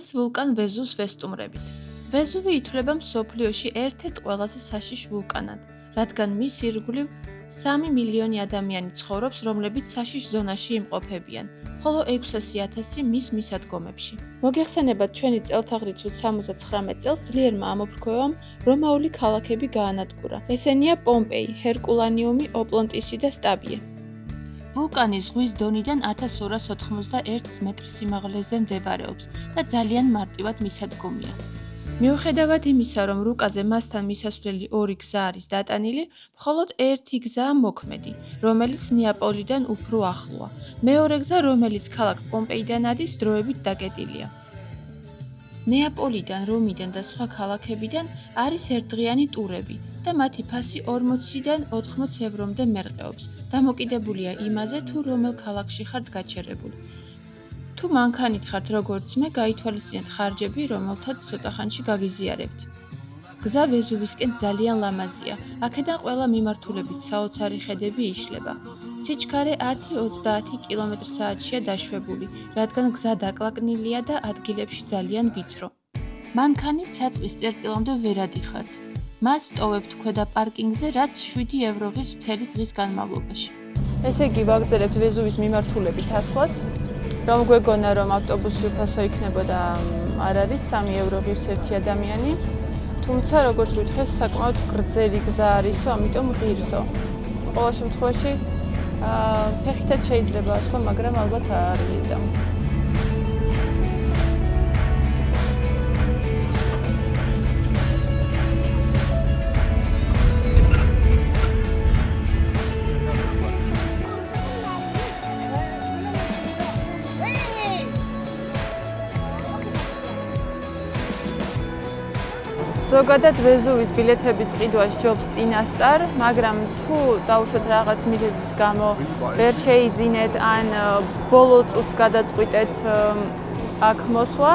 დღეს ვულკან ვეზუს ვესტუმრებით. ვეზუვი ითვლება მსოფლიოში ერთ-ერთ ყველაზე საშიშ ვულკანად, რადგან მის ირგვლივ 3 მილიონი ადამიანი ცხოვრობს, რომლებიც საშიშ ზონაში იმყოფებიან, ხოლო 600,000 მის მისადგომებში. მოგეხსენებათ ჩვენი წელთაღრიცხვით 79 წელს ძლიერმა ამოფრქვევამ რომაული ქალაქები გაანადგურა. ესენია პომპეი, ჰერკულანიუმი, ოპლონტისი და სტაბიე. ვულკანი ზღვის დონიდან 1291 მეტრ სიმაღლეზე მდებარეობს და ძალიან მარტივად მისადგომია. მიუხედავად იმისა, რომ რუკაზე მასთან მისასვლელი ორი გზა არის დატანილი, მხოლოდ ერთი გზაა მოქმედი, რომელიც ნეაპოლიდან უფრო ახლოა. მეორე გზა, რომელიც ქალაქ პომპეიდან ადის, დროებით დაკეტილია. ნეაპოლიდან, რომიდან და სხვა ქალაქებიდან არის ერთდღიანი ტურები და მათი ფასი 40-დან 80 ევრომდე მერყეობს. დამოკიდებულია იმაზე, თუ რომელ ქალაქში ხართ გაჩერებული. თუ მანქანით ხართ როგორც მე, გაითვალისწინეთ ხარჯები, რომელთაც ცოტა ხანში გაგიზიარებთ. გზა ვეზუვისკენ ძალიან ლამაზია. აქედან ყველა მიმართულებით საოცარი ხედები იშლება. სიჩქარე 10-30 კმ/სთ-ია დაშვებული, რადგან გზა დაკლაკნილია და ადგილებში ძალიან ვიწრო. მანქანით საწყის წერტილამდე ვერ ადიხართ. მას ტოვებთ ქვედა პარკინგზე, რაც 7 евро ღირს მთელი დღის განმავლობაში. ესე იგი, ვაგრძელებთ ვეზუვის მიმართულებით ასვლას. რომ გვეგონა, რომ ავტობუსი უფასო იქნებოდა, არ არის 3 евро ღირს ერთი ადამიანი. თუმცა, როგორც ვითხეს, საკმაოდ გრძელი გზა არისო, ამიტომ ღირსო. ყოველ შემთხვევაში, ფეხითაც შეიძლება ასვლა, მაგრამ ალბათ არ ვიდა. ზოგადად ვეზუვის ბილეთების ყიდვა სჯობს წინასწარ, მაგრამ თუ დაუშვათ რაღაც მიზეზის გამო ვერ შეიძინეთ ან ბოლო წუთს გადაწყვიტეთ აქ მოსვლა,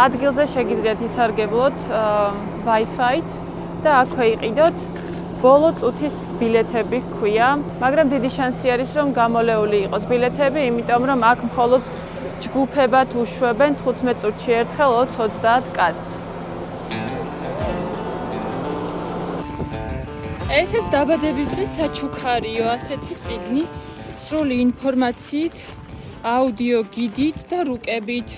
ადგილზე შეგიძლიათ ისარგებლოთ Wi-Fi-ით და აქვე იყიდოთ. ბოლო წუთის ბილეთები ჰქვია, მაგრამ დიდი შანსი არის, რომ გამოლეული იყოს ბილეთები, იმიტომ რომ აქ მხოლოდ ჯგუფებად უშვებენ 15 წუთში ერთხელ 20-30 კაცს. ესეც დაბადების დღის საჩუქარიო, ასეთი წიგნი, სრული ინფორმაციით, აუდიო გიდით და რუკებით.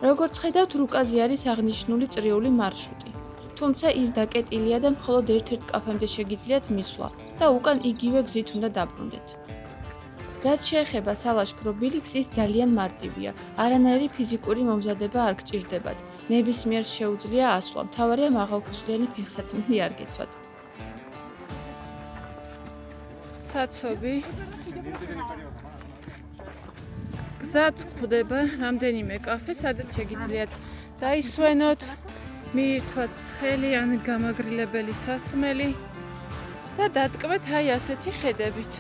როგორც ხედავთ, რუკაზე არის აღნიშნული წრიული მარშრუტი. თუმცა ის დაკეტილია და მხოლოდ ერთ-ერთ კაფემდე შეგიძლიათ მისვლა და უკან იგივე გზით უნდა დაბრუნდეთ. რაც შეეხება სალაშქრო ბილიკს, ის ძალიან მარტივია. არანაირი ფიზიკური მომზადება არ გჭირდებათ. ნებისმიერს შეუძლია ასვლა, მთავარია მაღალქუსლიანი ფეხსაცმელი არ გეცვათ. საცობი. გზად გვხვდება რამდენიმე კაფე, სადაც შეგიძლიათ დაისვენოთ, მიირთვათ ცხელი ან გამაგრილებელი სასმელი და დატკბეთ აი ასეთი ხედებით.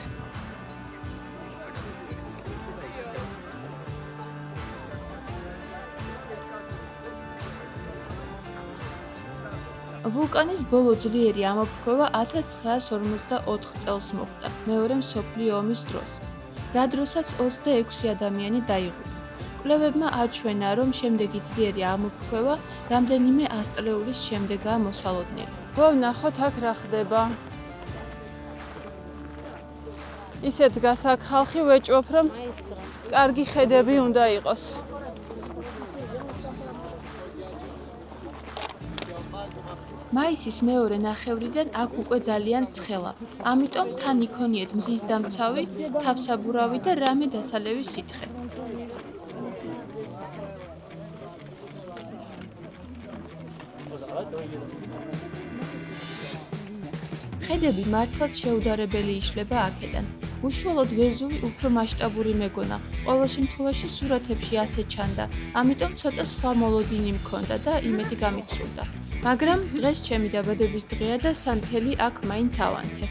ვულკანის ბოლო ძლიერი ამოფრქვევა 1954 წელს მოხდა, მეორე მსოფლიო ომის დროს, რა დროსაც 26 ადამიანი დაიღუპა. კვლევებმა აჩვენა, რომ შემდეგი ძლიერი ამოფრქვევა რამდენიმე ასწლეულის შემდეგაა მოსალოდნელი. ვნახოთ აქ რა ხდება. ისე დგას აქ ხალხი, ვეჭვობ, რომ კარგი ხედები უნდა იყოს. მაისის მეორე ნახევრიდან აქ უკვე ძალიან ცხელა, ამიტომ თან იქონიეთ მზის დამცავი, თავსაბურავი და რამე დასალევი სითხე. ხედები მართლაც შეუდარებელი იშლება აქედან. უშუალოდ ვეზუვი უფრო მასშტაბური მეგონა, ყოველ შემთხვევაში სურათებში ასე ჩანდა, ამიტომ ცოტა სხვა მოლოდინი მქონდა და იმედი გამიცრუდა. მაგრამ დღეს ჩემი დაბადების დღეა და სანთელი აქ მაინც ავანთე.